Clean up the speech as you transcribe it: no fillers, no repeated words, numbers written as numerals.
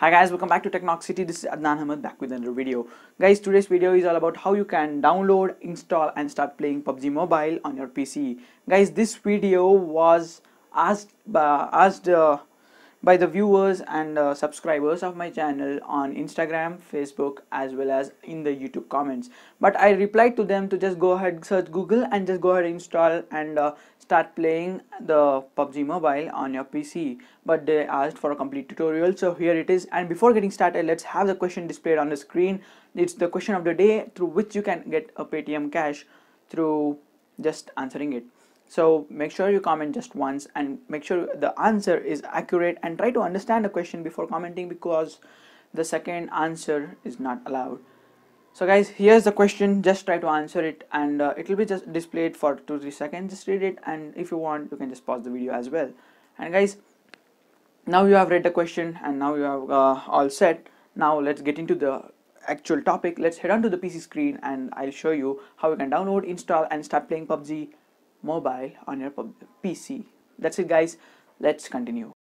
Hi guys, welcome back to Technoxity. This is Adnan Ahmed back with another video. Guys, today's video is all about how you can download, install and start playing PUBG Mobile on your PC. Guys, this video was asked by the viewers and subscribers of my channel on Instagram, Facebook as well as in the YouTube comments. But I replied to them to just go ahead, search Google and just go ahead install and start playing the PUBG Mobile on your PC. But they asked for a complete tutorial, so here it is. And before getting started, let's have the question displayed on the screen. It's the question of the day through which you can get a Paytm cash through just answering it. So make sure you comment just once and make sure the answer is accurate and try to understand the question before commenting, because the second answer is not allowed. So guys, here's the question, just try to answer it and it will be just displayed for 2-3 seconds. Just read it, and if you want you can just pause the video as well. And guys, now you have read the question and now you have all set. Now let's get into the actual topic. Let's head on to the PC screen and I'll show you how you can download, install and start playing PUBG Mobile on your PC. That's it guys, let's continue.